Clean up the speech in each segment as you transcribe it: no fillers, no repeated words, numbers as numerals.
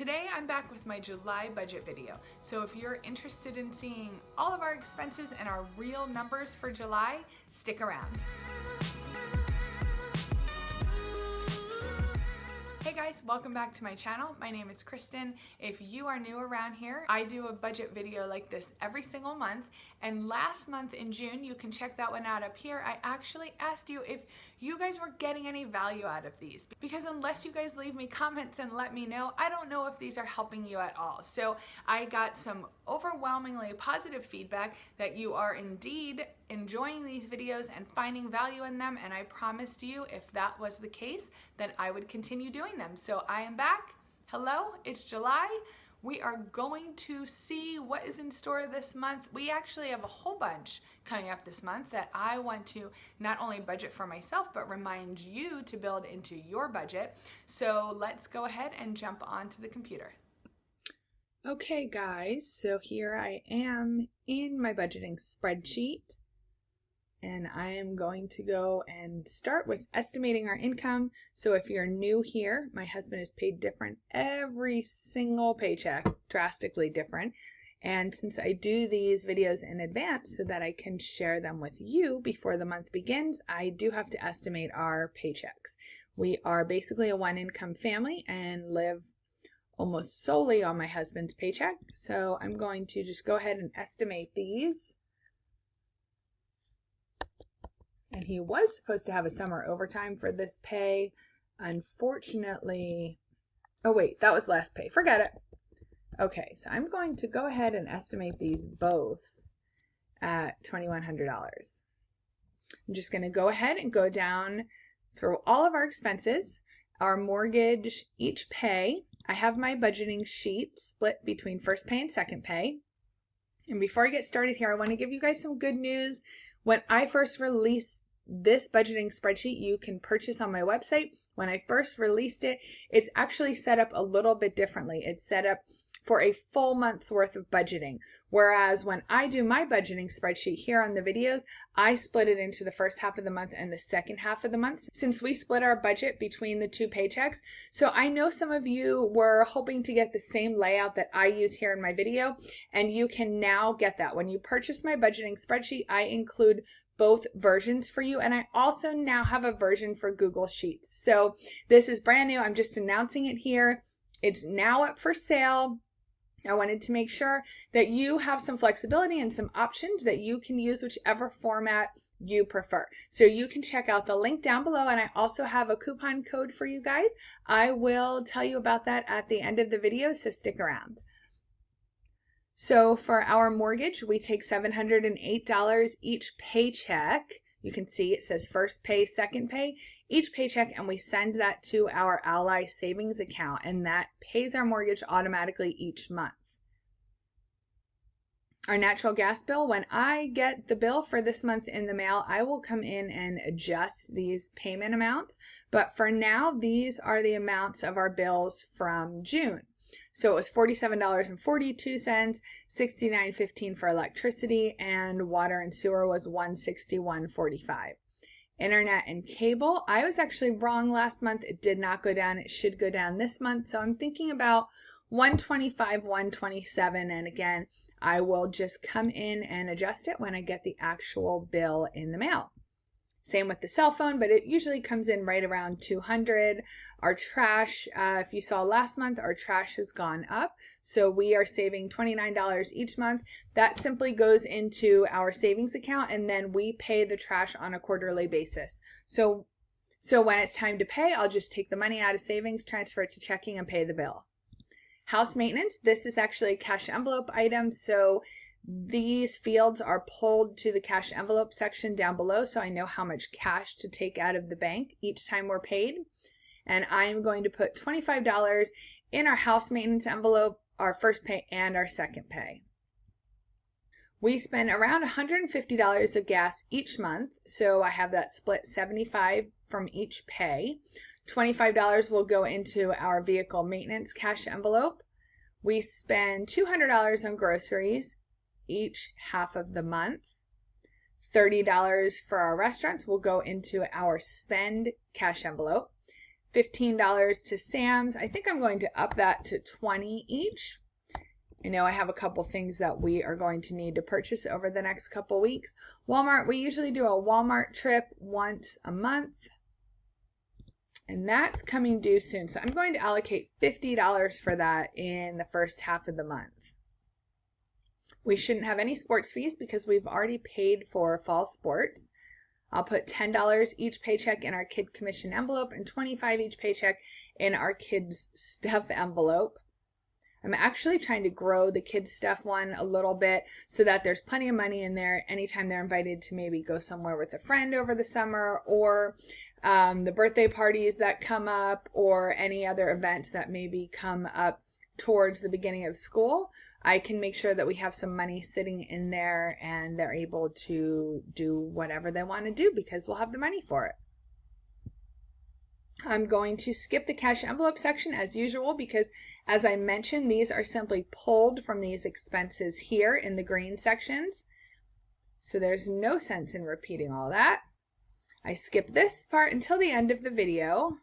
Today I'm back with my July budget video. So if you're interested in seeing all of our expenses and our real numbers for July, stick around. Hey guys, welcome back to my channel. My name is Kristin. If you are new around here, I do a budget video like this every single month. And last month in June, you can check that one out up here, I actually asked you if you guys were getting any value out of these. Because unless you guys leave me comments and let me know, I don't know if these are helping you at all. So I got some overwhelmingly positive feedback that you are indeed enjoying these videos and finding value in them. And I promised you if that was the case, then I would continue doing them. So I am back. Hello, it's July. We are going to see what is in store this month. We actually have a whole bunch coming up this month that I want to not only budget for myself, but remind you to build into your budget. So let's go ahead and jump onto the computer. Okay guys, so here I am in my budgeting spreadsheet. And I am going to go and start with estimating our income. So if you're new here, my husband is paid different every single paycheck, drastically different. And since I do these videos in advance so that I can share them with you before the month begins, I do have to estimate our paychecks. We are basically a one-income family and live almost solely on my husband's paycheck. So I'm going to just go ahead and estimate these. And he was supposed to have a summer overtime for this pay. Unfortunately, oh wait, that was last pay. Forget it. Okay, so I'm going to go ahead and estimate these both at $2,100. I'm just going to go ahead and go down through all of our expenses, our mortgage, each pay. I have my budgeting sheet split between first pay and second pay. And before I get started here, I want to give you guys some good news. When I first released this budgeting spreadsheet, you can purchase on my website. When I first released it, it's actually set up a little bit differently. It's set up for a full month's worth of budgeting. Whereas when I do my budgeting spreadsheet here on the videos, I split it into the first half of the month and the second half of the month, since we split our budget between the two paychecks. So I know some of you were hoping to get the same layout that I use here in my video, and you can now get that. When you purchase my budgeting spreadsheet, I include both versions for you, and I also now have a version for Google Sheets. So this is brand new. I'm just announcing it here. It's now up for sale. I wanted to make sure that you have some flexibility and some options that you can use whichever format you prefer. So you can check out the link down below, and I also have a coupon code for you guys. I will tell you about that at the end of the video, so stick around. So for our mortgage, we take $708 each paycheck. You can see it says first pay, second pay, each paycheck, and we send that to our Ally savings account, and that pays our mortgage automatically each month. Our natural gas bill, when I get the bill for this month in the mail, I will come in and adjust these payment amounts. But for now, these are the amounts of our bills from June. So it was $47.42, $69.15 for electricity, and water and sewer was $161.45. Internet and cable, I was actually wrong last month. It did not go down. It should go down this month. So I'm thinking about $125, $127, and again, I will just come in and adjust it when I get the actual bill in the mail. Same with the cell phone, but it usually comes in right around $200. Our trash, if you saw last month, our trash has gone up. So we are saving $29 each month. That simply goes into our savings account, and then we pay the trash on a quarterly basis. So when it's time to pay, I'll just take the money out of savings, transfer it to checking, and pay the bill. House maintenance, this is actually a cash envelope item. So these fields are pulled to the cash envelope section down below, so I know how much cash to take out of the bank each time we're paid. And I'm going to put $25 in our house maintenance envelope, our first pay and our second pay. We spend around $150 of gas each month, so I have that split $75 from each pay. $25 will go into our vehicle maintenance cash envelope. We spend $200 on groceries each half of the month. $30 for our restaurants will go into our spend cash envelope. $15 to Sam's. I think I'm going to up that to $20 each. I know I have a couple things that we are going to need to purchase over the next couple weeks. Walmart, we usually do a Walmart trip once a month, and that's coming due soon. So I'm going to allocate $50 for that in the first half of the month. We shouldn't have any sports fees because we've already paid for fall sports. I'll put $10 each paycheck in our kid commission envelope and $25 each paycheck in our kids stuff envelope. I'm actually trying to grow the kids stuff one a little bit so that there's plenty of money in there anytime they're invited to maybe go somewhere with a friend over the summer, or the birthday parties that come up, or any other events that maybe come up towards the beginning of school. I can make sure that we have some money sitting in there and they're able to do whatever they want to do because we'll have the money for it. I'm going to skip the cash envelope section as usual because, as I mentioned, these are simply pulled from these expenses here in the green sections. So there's no sense in repeating all that. I skip this part until the end of the video.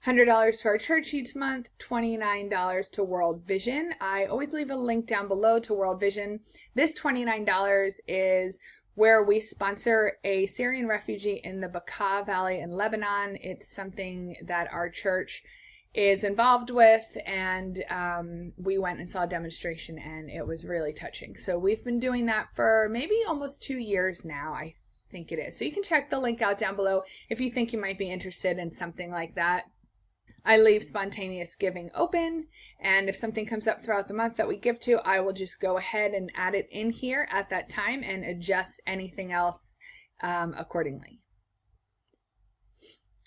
$100 to our church each month, $29 to World Vision. I always leave a link down below to World Vision. This $29 is where we sponsor a Syrian refugee in the Bekaa Valley in Lebanon. It's something that our church is involved with, and we went and saw a demonstration, and it was really touching. So we've been doing that for maybe almost 2 years now, I think it is. So you can check the link out down below if you think you might be interested in something like that. I leave spontaneous giving open, and if something comes up throughout the month that we give to, I will just go ahead and add it in here at that time and adjust anything else accordingly.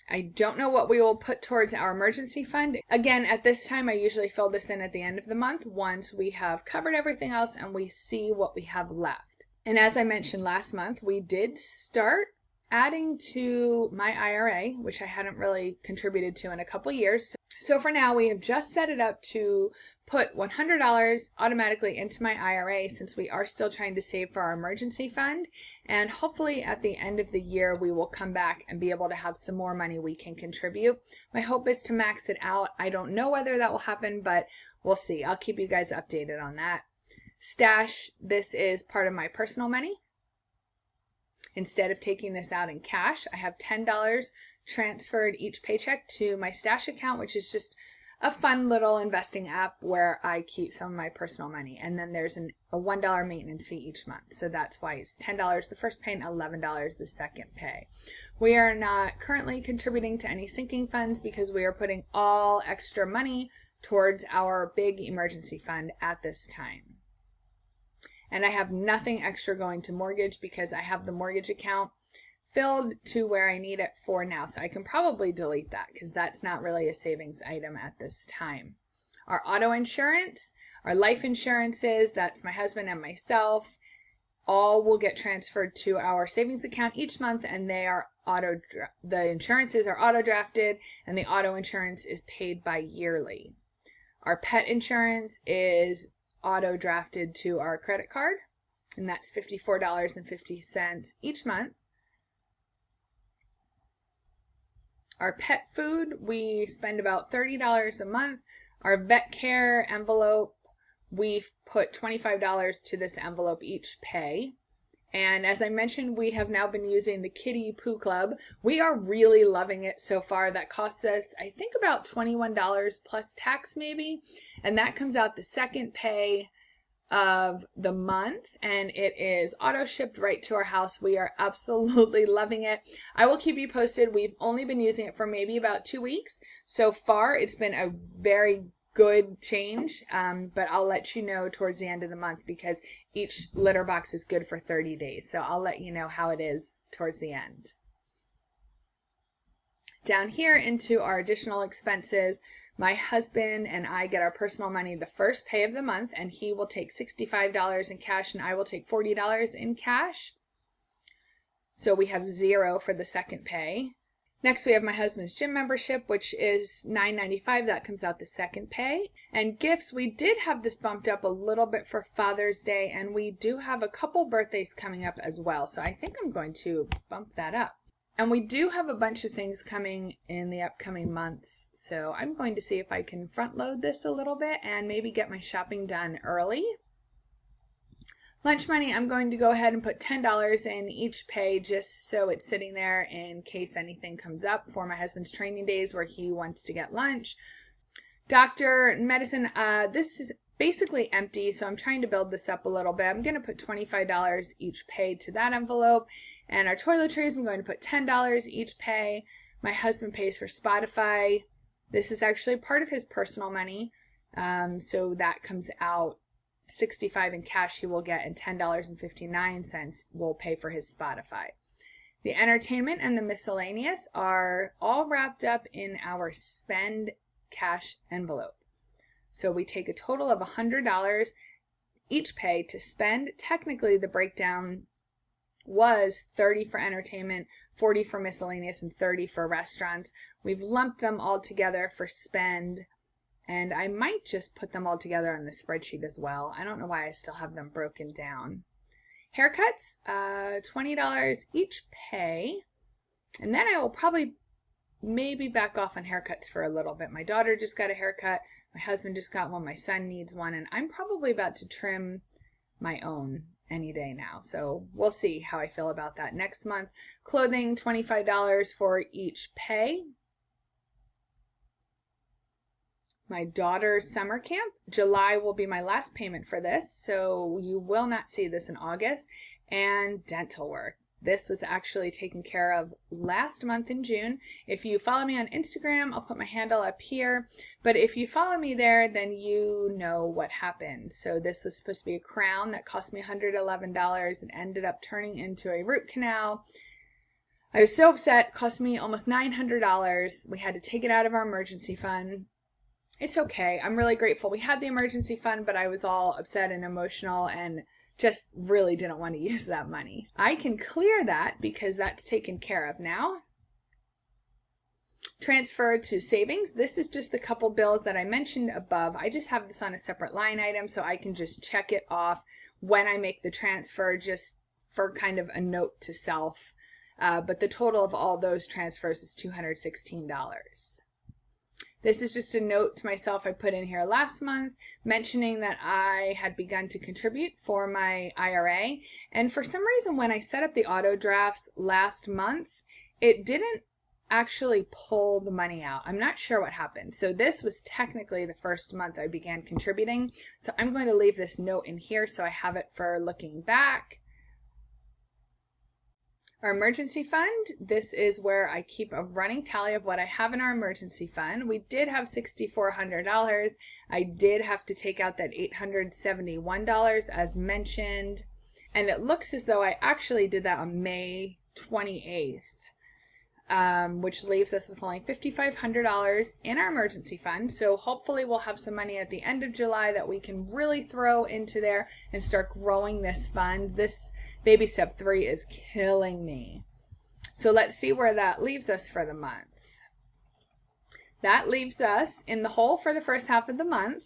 I don't know what we will put towards our emergency fund. Again, at this time, I usually fill this in at the end of the month once we have covered everything else and we see what we have left. And as I mentioned last month, we did start adding to my IRA, which I hadn't really contributed to in a couple years. So for now, we have just set it up to put $100 automatically into my IRA since we are still trying to save for our emergency fund. And hopefully at the end of the year, we will come back and be able to have some more money we can contribute. My hope is to max it out. I don't know whether that will happen, but we'll see. I'll keep you guys updated on that. Stash, this is part of my personal money. Instead of taking this out in cash, I have $10 transferred each paycheck to my stash account, which is just a fun little investing app where I keep some of my personal money. And then there's a $1 maintenance fee each month. So that's why it's $10 the first pay and $11 the second pay. We are not currently contributing to any sinking funds because we are putting all extra money towards our big emergency fund at this time. And I have nothing extra going to mortgage because I have the mortgage account filled to where I need it for now. So I can probably delete that because that's not really a savings item at this time. Our auto insurance, our life insurances, that's my husband and myself, all will get transferred to our savings account each month, and they are the insurances are auto drafted, and the auto insurance is paid by yearly. Our pet insurance is auto drafted to our credit card, and that's $54.50 each month. Our pet food, we spend about $30 a month. Our vet care envelope, we've put $25 to this envelope each pay. And as I mentioned, we have now been using the Kitty Poo Club. We are really loving it so far. That costs us, I think, about $21 plus tax maybe. And that comes out the second pay of the month, and it is auto shipped right to our house. We are absolutely loving it. I will keep you posted. We've only been using it for maybe about 2 weeks. So far, it's been a very good change, but I'll let you know towards the end of the month because each litter box is good for 30 days. So I'll let you know how it is towards the end. Down here into our additional expenses, my husband and I get our personal money the first pay of the month, and he will take $65 in cash and I will take $40 in cash. So we have $0 for the second pay. Next, we have my husband's gym membership, which is $9.95. That comes out the second pay. And gifts, we did have this bumped up a little bit for Father's Day, and we do have a couple birthdays coming up as well. So I think I'm going to bump that up. And we do have a bunch of things coming in the upcoming months, so I'm going to see if I can front load this a little bit and maybe get my shopping done early. Lunch money, I'm going to go ahead and put $10 in each pay just so it's sitting there in case anything comes up for my husband's training days where he wants to get lunch. Doctor, medicine, this is basically empty, so I'm trying to build this up a little bit. I'm going to put $25 each pay to that envelope. And our toiletries, I'm going to put $10 each pay. My husband pays for Spotify. This is actually part of his personal money, so that comes out $65 in cash he will get, and $10.59 will pay for his Spotify. The entertainment and the miscellaneous are all wrapped up in our spend cash envelope. So we take a total of $100 each pay to spend. Technically, the breakdown was $30 for entertainment, $40 for miscellaneous, and $30 for restaurants. We've lumped them all together for spend, and I might just put them all together on the spreadsheet as well. I don't know why I still have them broken down. Haircuts, $20 each pay, and then I will probably maybe back off on haircuts for a little bit. My daughter just got a haircut, my husband just got one, my son needs one, and I'm probably about to trim my own any day now. So we'll see how I feel about that next month. Clothing, $25 for each pay. My daughter's summer camp, July will be my last payment for this, so you will not see this in August. And dental work. This was actually taken care of last month in June. If you follow me on Instagram, I'll put my handle up here. But if you follow me there, then you know what happened. So this was supposed to be a crown that cost me $111 and ended up turning into a root canal. I was so upset. It cost me almost $900. We had to take it out of our emergency fund. It's okay. I'm really grateful we had the emergency fund, but I was all upset and emotional and just really didn't want to use that money. I can clear that because that's taken care of now. Transfer to savings. This is just the couple bills that I mentioned above. I just have this on a separate line item so I can just check it off when I make the transfer, just for kind of a note to self. But the total of all those transfers is $216. This is just a note to myself I put in here last month mentioning that I had begun to contribute for my IRA. And for some reason, when I set up the auto drafts last month, it didn't actually pull the money out. I'm not sure what happened. So this was technically the first month I began contributing. So I'm going to leave this note in here so I have it for looking back. Our emergency fund, this is where I keep a running tally of what I have in our emergency fund. We did have $6,400. I did have to take out that $871 as mentioned. And it looks as though I actually did that on May 28th, which leaves us with only $5,500 in our emergency fund. So hopefully we'll have some money at the end of July that we can really throw into there and start growing this fund. This baby step 3 is killing me. So let's see where that leaves us for the month. That leaves us in the hole for the first half of the month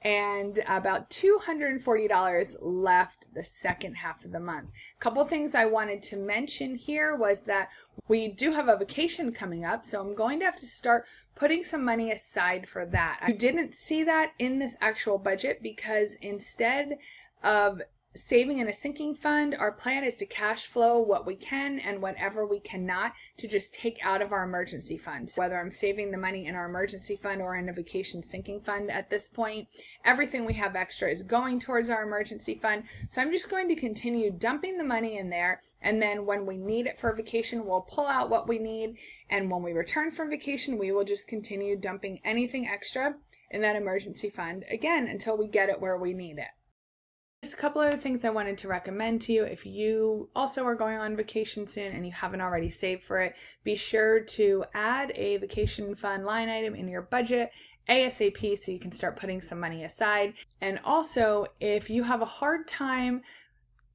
and about $240 left the second half of the month. A couple things I wanted to mention here was that we do have a vacation coming up, so I'm going to have to start putting some money aside for that. I didn't see that in this actual budget because instead of saving in a sinking fund, our plan is to cash flow what we can and whatever we cannot to just take out of our emergency fund. So whether I'm saving the money in our emergency fund or in a vacation sinking fund at this point, everything we have extra is going towards our emergency fund. So I'm just going to continue dumping the money in there, and then when we need it for vacation, we'll pull out what we need, and when we return from vacation, we will just continue dumping anything extra in that emergency fund again until we get it where we need it. Just a couple other things I wanted to recommend to you. If you also are going on vacation soon and you haven't already saved for it, be sure to add a vacation fund line item in your budget ASAP so you can start putting some money aside. And also, if you have a hard time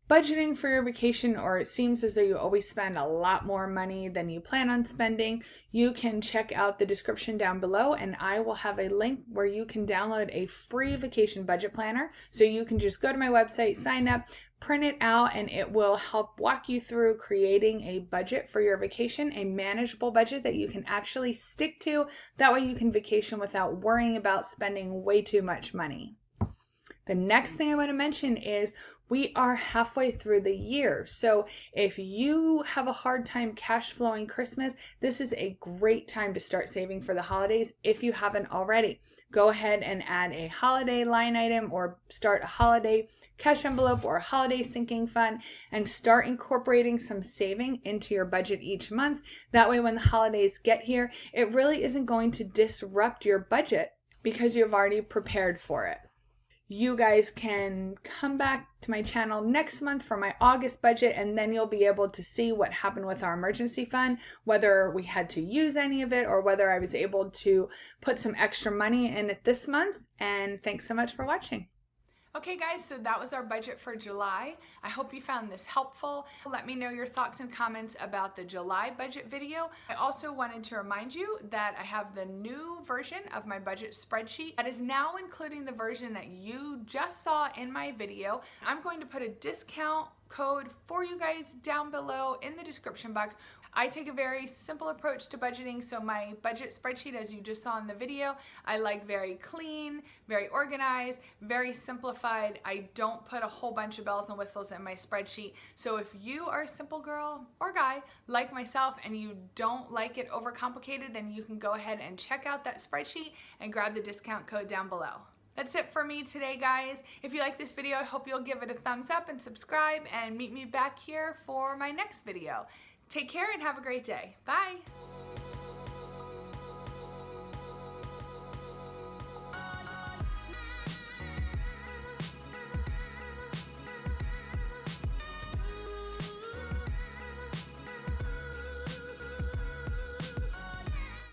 budgeting for your vacation, or it seems as though you always spend a lot more money than you plan on spending, you can check out the description down below, and I will have a link where you can download a free vacation budget planner. So you can just go to my website, sign up, print it out, and it will help walk you through creating a budget for your vacation, a manageable budget that you can actually stick to. That way you can vacation without worrying about spending way too much money. The next thing I want to mention is we are halfway through the year. So if you have a hard time cash flowing Christmas, this is a great time to start saving for the holidays if you haven't already. Go ahead and add a holiday line item or start a holiday cash envelope or a holiday sinking fund and start incorporating some saving into your budget each month. That way when the holidays get here, it really isn't going to disrupt your budget because you've already prepared for it. You guys can come back to my channel next month for my August budget, and then you'll be able to see what happened with our emergency fund, whether we had to use any of it or whether I was able to put some extra money in it this month. And thanks so much for watching. Okay guys, so that was our budget for July. I hope you found this helpful. Let me know your thoughts and comments about the July budget video. I also wanted to remind you that I have the new version of my budget spreadsheet that is now including the version that you just saw in my video. I'm going to put a discount code for you guys down below in the description box. I take a very simple approach to budgeting, so my budget spreadsheet, as you just saw in the video, I like very clean, very organized, very simplified. I don't put a whole bunch of bells and whistles in my spreadsheet. So if you are a simple girl or guy like myself and you don't like it overcomplicated, then you can go ahead and check out that spreadsheet and grab the discount code down below. That's it for me today, guys. If you like this video, I hope you'll give it a thumbs up and subscribe and meet me back here for my next video. Take care and have a great day. Bye.